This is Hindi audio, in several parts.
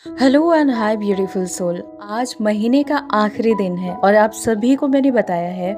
Hello and hi beautiful soul. आज महीने का आखिरी दिन है और आप सभी को मैंने बताया है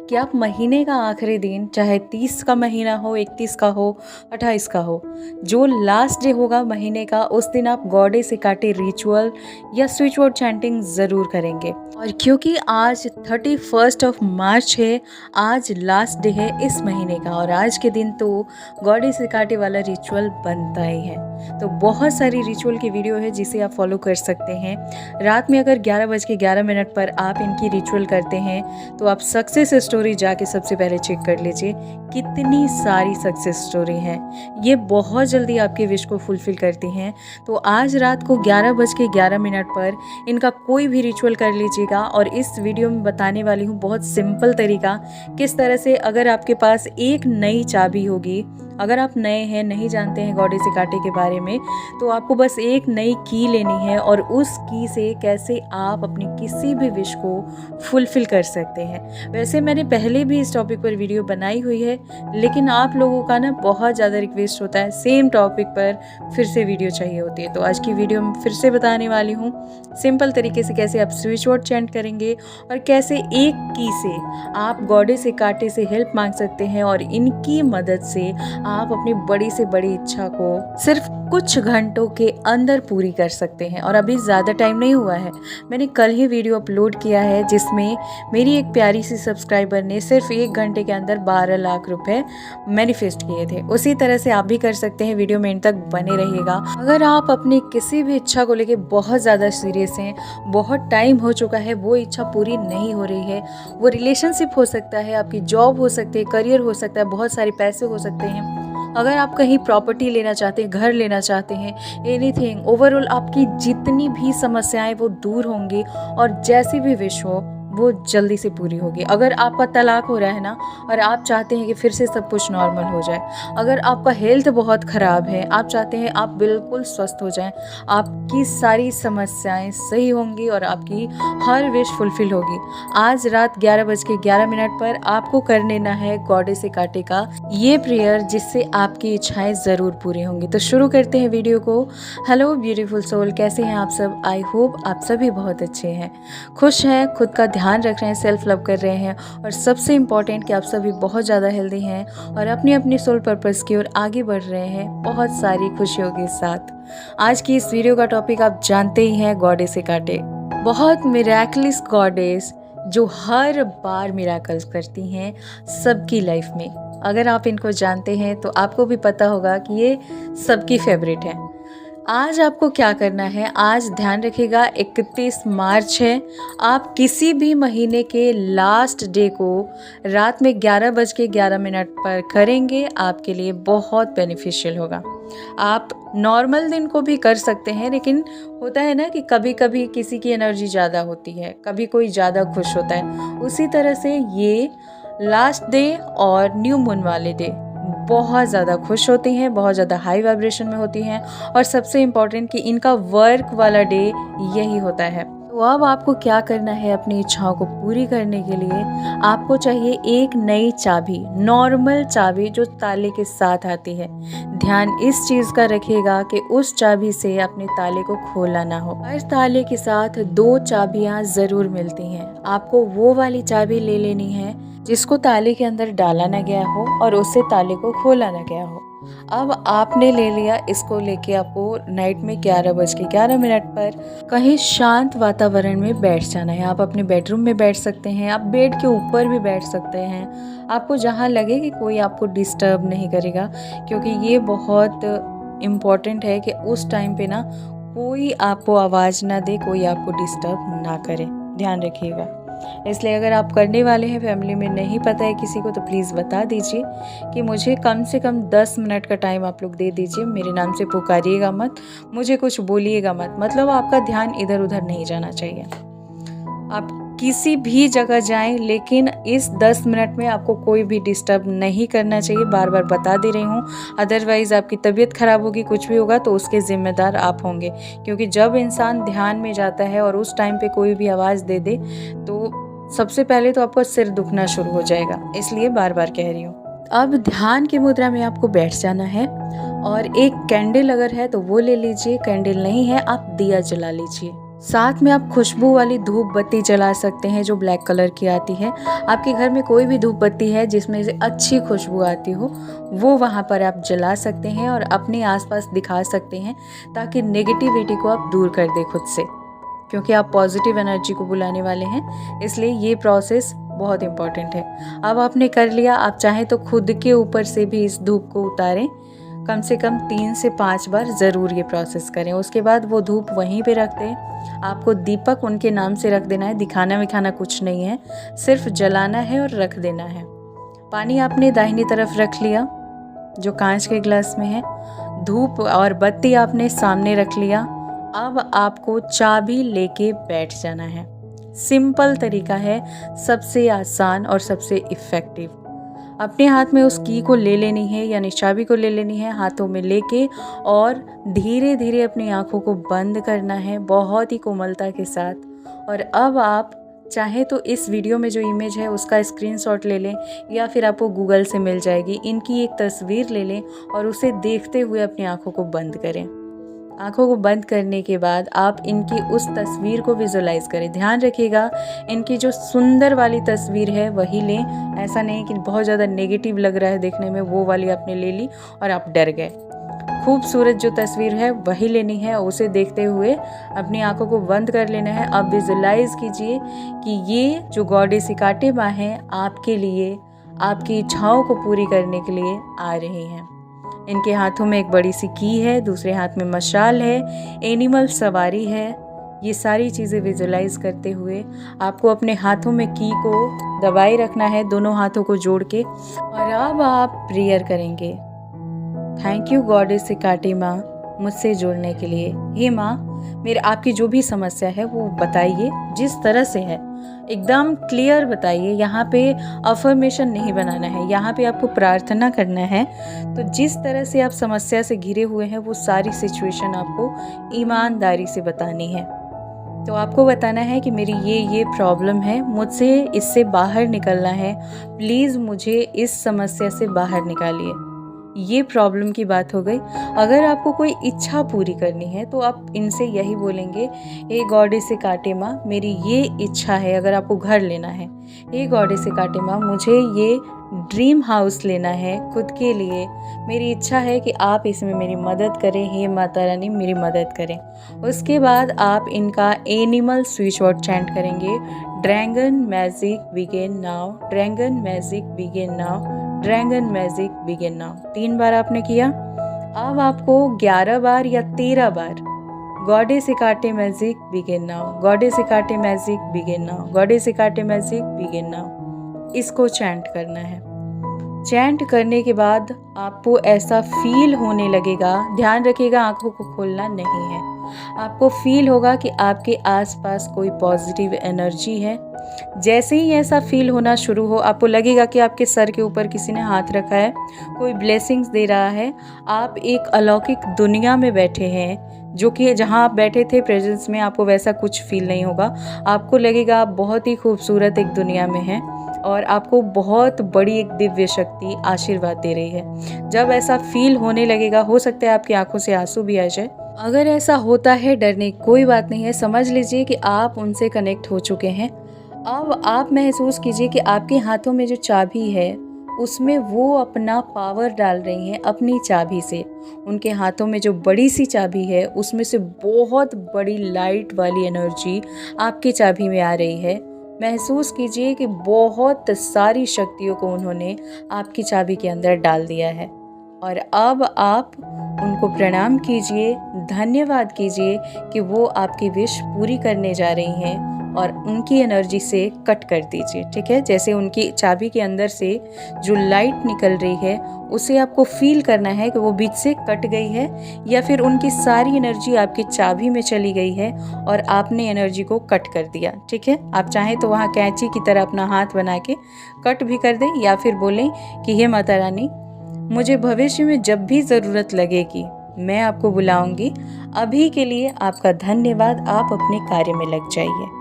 कि आप महीने का आखिरी दिन, चाहे 30 का महीना हो, 31 का हो, 28 का हो, जो लास्ट डे होगा महीने का, उस दिन आप गॉडेस हेकाटे रिचुअल या स्विच वर्ड चैंटिंग ज़रूर करेंगे। और क्योंकि आज 31 ऑफ मार्च है, आज लास्ट डे है इस महीने का, और आज के दिन तो गॉडेस हेकाटे वाला रिचुअल बनता ही है। तो बहुत सारी रिचुअल की वीडियो है जिसे आप फॉलो कर सकते हैं। रात में अगर 11:11 पर आप इनकी रिचुअल करते हैं तो आप सक्सेस स्टोरी जाके सबसे पहले चेक कर लीजिए, कितनी सारी सक्सेस स्टोरी हैं। ये बहुत जल्दी आपके विश को फुलफिल करती हैं। तो आज रात को 11:11 पर इनका कोई भी रिचुअल कर लीजिएगा। और इस वीडियो में बताने वाली हूँ बहुत सिंपल तरीका, किस तरह से अगर आपके पास एक नई चाबी होगी, अगर आप नए हैं, नहीं जानते हैं गॉडेस हेकाटे के बारे में, तो आपको बस एक नई की लेनी है और उस की से कैसे आप अपनी किसी भी विश को फुलफिल कर सकते हैं। वैसे मैंने पहले भी इस टॉपिक पर वीडियो बनाई हुई है, लेकिन आप लोगों का ना बहुत ज़्यादा रिक्वेस्ट होता है सेम टॉपिक पर फिर से वीडियो चाहिए होती है। तो आज की वीडियो में फिर से बताने वाली हूँ सिंपल तरीके से कैसे आप स्विच वर्ड चैंट करेंगे और कैसे एक की से आप गॉडेस हेकाटे से हेल्प मांग सकते हैं और इनकी मदद से आप अपनी बड़ी से बड़ी इच्छा को सिर्फ कुछ घंटों के अंदर पूरी कर सकते हैं। और अभी ज़्यादा टाइम नहीं हुआ है, मैंने कल ही वीडियो अपलोड किया है जिसमें मेरी एक प्यारी सी सब्सक्राइबर ने सिर्फ 1 घंटे के अंदर 12 लाख रुपए मैनिफेस्ट किए थे। उसी तरह से आप भी कर सकते हैं। वीडियो में एंड तक बने रहिएगा। अगर आप अपनी किसी भी इच्छा को लेकर बहुत ज़्यादा सीरियस हैं, बहुत टाइम हो चुका है, वो इच्छा पूरी नहीं हो रही है, वो रिलेशनशिप हो सकता है, आपकी जॉब हो सकती है, करियर हो सकता है, बहुत सारे पैसे हो सकते हैं, अगर आप कहीं प्रॉपर्टी लेना चाहते हैं, घर लेना चाहते हैं, एनीथिंग, ओवरऑल आपकी जितनी भी समस्याएं वो दूर होंगी और जैसी भी विश हो वो जल्दी से पूरी होगी। अगर आपका तलाक हो रहा है ना और आप चाहते हैं कि फिर से सब कुछ नॉर्मल हो जाए, अगर आपका हेल्थ बहुत ख़राब है, आप चाहते हैं आप बिल्कुल स्वस्थ हो जाएं, आपकी सारी समस्याएं सही होंगी और आपकी हर विश फुलफिल होगी। आज रात 11:11 पर आपको कर लेना है गॉडेस हेकाटे का ये प्रेयर, जिससे आपकी इच्छाएं ज़रूर पूरी होंगी। तो शुरू करते हैं वीडियो को। हेलो ब्यूटीफुल सोल, कैसे हैं आप सब? आई होप आप सभी बहुत अच्छे हैं, खुश हैं, खुद का ध्यान रख रहे हैं, सेल्फ लव कर रहे हैं, और सबसे इम्पॉर्टेंट कि आप सभी बहुत ज़्यादा हेल्दी हैं और अपनी अपनी सोल पर्पस की ओर आगे बढ़ रहे हैं बहुत सारी खुशियों के साथ। आज की इस वीडियो का टॉपिक आप जानते ही हैं, गॉडेस हेकाटे। बहुत मिरेकलस गॉडेस जो हर बार मिरेकल्स करती हैं सबकी लाइफ में। अगर आप इनको जानते हैं तो आपको भी पता होगा कि ये सबकी फेवरेट है। आज आपको क्या करना है, आज ध्यान रखिएगा 31 मार्च है। आप किसी भी महीने के लास्ट डे को रात में 11:11 पर करेंगे, आपके लिए बहुत बेनिफिशियल होगा। आप नॉर्मल दिन को भी कर सकते हैं, लेकिन होता है ना कि कभी कभी किसी की एनर्जी ज़्यादा होती है, कभी कोई ज़्यादा खुश होता है। उसी तरह से ये लास्ट डे और न्यू मून वाले डे बहुत ज़्यादा खुश होती हैं, बहुत ज़्यादा हाई वाइब्रेशन में होती हैं, और सबसे इम्पॉर्टेंट कि इनका वर्क वाला डे यही होता है। तो अब आपको क्या करना है, अपनी इच्छाओं को पूरी करने के लिए आपको चाहिए एक नई चाबी, नॉर्मल चाबी जो ताले के साथ आती है। ध्यान इस चीज़ का रखिएगा कि उस चाबी से अपने ताले को खोला ना हो। हर ताले के साथ 2 चाबियाँ ज़रूर मिलती हैं। आपको वो वाली चाबी ले लेनी है जिसको ताले के अंदर डाला ना गया हो और उससे ताले को खोला ना गया हो। अब आपने ले लिया, इसको लेके आपको नाइट में 11:11 पर कहीं शांत वातावरण में बैठ जाना है। आप अपने बेडरूम में बैठ सकते हैं, आप बेड के ऊपर भी बैठ सकते हैं, आपको जहाँ लगे कि कोई आपको डिस्टर्ब नहीं करेगा, क्योंकि ये बहुत इम्पॉर्टेंट है कि उस टाइम पे ना कोई आपको आवाज़ ना दे, कोई आपको डिस्टर्ब ना करे। ध्यान रखिएगा। इसलिए अगर आप करने वाले हैं, फैमिली में नहीं पता है किसी को, तो प्लीज़ बता दीजिए कि मुझे कम से कम 10 मिनट का टाइम आप लोग दे दीजिए। मेरे नाम से पुकारिएगा मत, मुझे कुछ बोलिएगा मत, मतलब आपका ध्यान इधर उधर नहीं जाना चाहिए। आप किसी भी जगह जाएं, लेकिन इस 10 मिनट में आपको कोई भी डिस्टर्ब नहीं करना चाहिए। बार बार बता दे रही हूँ, अदरवाइज़ आपकी तबीयत ख़राब होगी, कुछ भी होगा तो उसके ज़िम्मेदार आप होंगे। क्योंकि जब इंसान ध्यान में जाता है और उस टाइम पे कोई भी आवाज़ दे दे तो सबसे पहले तो आपका सिर दुखना शुरू हो जाएगा। इसलिए बार बार कह रही हूँ। अब ध्यान की मुद्रा में आपको बैठ जाना है और एक कैंडल अगर है तो वो ले लीजिए, कैंडल नहीं है आप दिया जला लीजिए। साथ में आप खुशबू वाली धूप बत्ती जला सकते हैं जो ब्लैक कलर की आती है। आपके घर में कोई भी धूप बत्ती है जिसमें से अच्छी खुशबू आती हो वो वहाँ पर आप जला सकते हैं और अपने आसपास दिखा सकते हैं, ताकि नेगेटिविटी को आप दूर कर दें खुद से, क्योंकि आप पॉजिटिव एनर्जी को बुलाने वाले हैं। इसलिए ये प्रोसेस बहुत इम्पॉर्टेंट है। अब आपने कर लिया, आप चाहें तो खुद के ऊपर से भी इस धूप को उतारें। कम से कम 3 से 5 बार ज़रूर ये प्रोसेस करें। उसके बाद वो धूप वहीं पे रख दें। आपको दीपक उनके नाम से रख देना है, दिखाना विखाना कुछ नहीं है, सिर्फ जलाना है और रख देना है। पानी आपने दाहिनी तरफ रख लिया जो कांच के गिलास में है, धूप और बत्ती आपने सामने रख लिया। अब आपको चाबी लेके बैठ जाना है। सिंपल तरीका है, सबसे आसान और सबसे इफ़ेक्टिव। अपने हाथ में उस की को ले लेनी है, यानी चाबी को ले लेनी है हाथों में लेके, और धीरे धीरे अपनी आंखों को बंद करना है बहुत ही कोमलता के साथ। और अब आप चाहे तो इस वीडियो में जो इमेज है उसका स्क्रीनशॉट ले लें, या फिर आपको गूगल से मिल जाएगी, इनकी एक तस्वीर ले लें और उसे देखते हुए अपनी आंखों को बंद करें। आंखों को बंद करने के बाद आप इनकी उस तस्वीर को विजुलाइज करें। ध्यान रखिएगा इनकी जो सुंदर वाली तस्वीर है वही लें, ऐसा नहीं कि बहुत ज़्यादा नेगेटिव लग रहा है देखने में वो वाली आपने ले ली और आप डर गए। खूबसूरत जो तस्वीर है वही लेनी है, उसे देखते हुए अपनी आंखों को बंद कर लेना है। अब विजुलाइज कीजिए कि ये जो गॉडेस हेकाटे माँ हैं आपके लिए, आपकी इच्छाओं को पूरी करने के लिए आ रही हैं। इनके हाथों में एक बड़ी सी की है, दूसरे हाथ में मशाल है, एनिमल सवारी है। ये सारी चीज़ें विजुलाइज करते हुए आपको अपने हाथों में की को दबाए रखना है, दोनों हाथों को जोड़ के, और अब आप प्रेयर करेंगे। थैंक यू गॉडेस हेकाटे माँ मुझसे जुड़ने के लिए। हे माँ, मेरे आपकी जो भी समस्या है वो बताइए, जिस तरह से है एकदम क्लियर बताइए। यहाँ पे अफर्मेशन नहीं बनाना है, यहाँ पे आपको प्रार्थना करना है। तो जिस तरह से आप समस्या से घिरे हुए हैं वो सारी सिचुएशन आपको ईमानदारी से बतानी है। तो आपको बताना है कि मेरी ये प्रॉब्लम है, मुझसे इससे बाहर निकलना है, प्लीज़ मुझे इस समस्या से बाहर निकालिए। ये प्रॉब्लम की बात हो गई। अगर आपको कोई इच्छा पूरी करनी है तो आप इनसे यही बोलेंगे, हे गॉडेस हेकाटे माँ मेरी ये इच्छा है। अगर आपको घर लेना है, हे गॉडेस हेकाटे माँ मुझे ये ड्रीम हाउस लेना है खुद के लिए, मेरी इच्छा है कि आप इसमें मेरी मदद करें, हे माता रानी मेरी मदद करें। उसके बाद आप इनका एनिमल स्विच वर्ड चैंट करेंगे, dragon magic begin now, dragon magic begin now, dragon magic begin now. 3 बार आपने किया। अब आपको 11 बार या 13 बार goddess Hecate magic begin now, goddess Hecate magic begin now, goddess Hecate magic begin now, इसको चैंट करना है। चैंट करने के बाद आपको ऐसा फील होने लगेगा, ध्यान रखिएगा आंखों को खोलना नहीं है, आपको फील होगा कि आपके आसपास कोई पॉजिटिव एनर्जी है। जैसे ही ऐसा फील होना शुरू हो, आपको लगेगा कि आपके सर के ऊपर किसी ने हाथ रखा है, कोई ब्लेसिंग्स दे रहा है। आप एक अलौकिक दुनिया में बैठे हैं, जो कि जहाँ आप बैठे थे प्रेजेंस में आपको वैसा कुछ फील नहीं होगा। आपको लगेगा आप बहुत ही खूबसूरत एक दुनिया में हैं और आपको बहुत बड़ी एक दिव्य शक्ति आशीर्वाद दे रही है। जब ऐसा फील होने लगेगा, हो सकता है आपकी आंखों से आंसू भी आ जाए। अगर ऐसा होता है, डरने की कोई बात नहीं है, समझ लीजिए कि आप उनसे कनेक्ट हो चुके हैं। अब आप महसूस कीजिए कि आपके हाथों में जो चाबी है उसमें वो अपना पावर डाल रही हैं अपनी चाबी से। उनके हाथों में जो बड़ी सी चाबी है उसमें से बहुत बड़ी लाइट वाली एनर्जी आपकी चाबी में आ रही है। महसूस कीजिए कि बहुत सारी शक्तियों को उन्होंने आपकी चाबी के अंदर डाल दिया है। और अब आप उनको प्रणाम कीजिए, धन्यवाद कीजिए कि वो आपकी विश पूरी करने जा रही हैं, और उनकी एनर्जी से कट कर दीजिए। ठीक है, जैसे उनकी चाबी के अंदर से जो लाइट निकल रही है उसे आपको फील करना है कि वो बीच से कट गई है, या फिर उनकी सारी एनर्जी आपकी चाबी में चली गई है और आपने एनर्जी को कट कर दिया। ठीक है, आप चाहें तो वहाँ कैंची की तरह अपना हाथ बना के कट भी कर दें, या फिर बोलें कि हे माता रानी मुझे भविष्य में जब भी ज़रूरत लगेगी मैं आपको बुलाऊंगी। अभी के लिए आपका धन्यवाद, आप अपने कार्य में लग जाइए।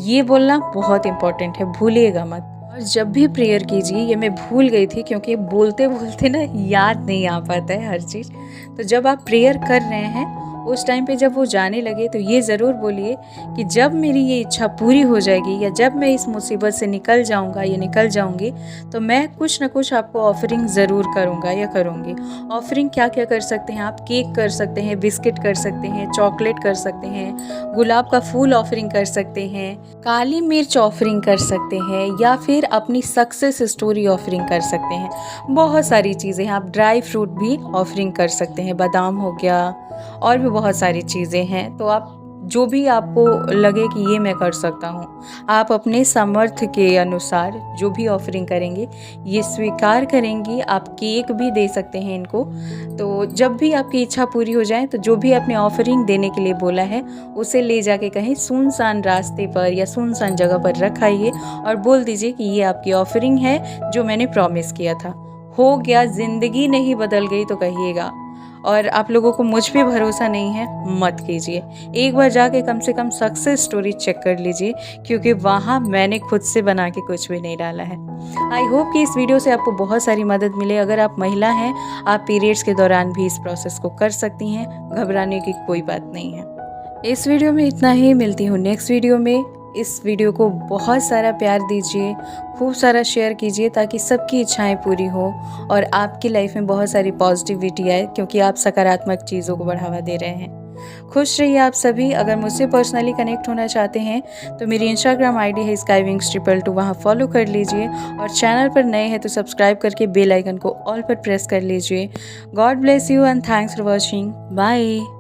ये बोलना बहुत इम्पोर्टेंट है, भूलिएगा मत। और और जब भी प्रेयर कीजिए, ये मैं भूल गई थी क्योंकि बोलते बोलते ना याद नहीं आ पाता है हर चीज़। तो जब आप प्रेयर कर रहे हैं उस टाइम पे जब वो जाने लगे तो ये ज़रूर बोलिए कि जब मेरी ये इच्छा पूरी हो जाएगी या जब मैं इस मुसीबत से निकल जाऊंगा या निकल जाऊंगी तो मैं कुछ ना कुछ आपको ऑफरिंग ज़रूर करूंगा या करूंगी। ऑफरिंग क्या क्या कर सकते हैं आप? केक कर सकते हैं, बिस्किट कर सकते हैं, चॉकलेट कर सकते हैं, गुलाब का फूल ऑफरिंग कर सकते हैं, काली मिर्च ऑफरिंग कर सकते हैं, या फिर अपनी सक्सेस स्टोरी ऑफरिंग कर सकते हैं। बहुत सारी चीज़ें हैं। आप ड्राई फ्रूट भी ऑफरिंग कर सकते हैं, बादाम हो गया, और भी बहुत सारी चीज़ें हैं। तो आप जो भी आपको लगे कि ये मैं कर सकता हूँ, आप अपने सामर्थ्य के अनुसार जो भी ऑफरिंग करेंगे ये स्वीकार करेंगी। आप केक भी दे सकते हैं इनको। तो जब भी आपकी इच्छा पूरी हो जाए तो जो भी आपने ऑफरिंग देने के लिए बोला है उसे ले जाके कहीं सुनसान रास्ते पर या सुनसान जगह पर रखाइए और बोल दीजिए कि ये आपकी ऑफरिंग है जो मैंने प्रॉमिस किया था। हो गया, ज़िंदगी नहीं बदल गई तो कहिएगा। और आप लोगों को मुझ पे भरोसा नहीं है, मत कीजिए। एक बार जाके कम से कम सक्सेस स्टोरी चेक कर लीजिए, क्योंकि वहाँ मैंने खुद से बना के कुछ भी नहीं डाला है। आई होप कि इस वीडियो से आपको बहुत सारी मदद मिले। अगर आप महिला हैं, आप पीरियड्स के दौरान भी इस प्रोसेस को कर सकती हैं, घबराने की कोई बात नहीं है। इस वीडियो में इतना ही। मिलती हूँ नेक्स्ट वीडियो में। इस वीडियो को बहुत सारा प्यार दीजिए, खूब सारा शेयर कीजिए ताकि सबकी इच्छाएं पूरी हो और आपकी लाइफ में बहुत सारी पॉजिटिविटी आए, क्योंकि आप सकारात्मक चीज़ों को बढ़ावा दे रहे हैं। खुश रहिए आप सभी। अगर मुझसे पर्सनली कनेक्ट होना चाहते हैं तो मेरी इंस्टाग्राम आईडी है skywings222, वहाँ फॉलो कर लीजिए। और चैनल पर नए हैं तो सब्सक्राइब करके बेल आइकन को ऑल पर प्रेस कर लीजिए। God bless you and thanks for watching. Bye.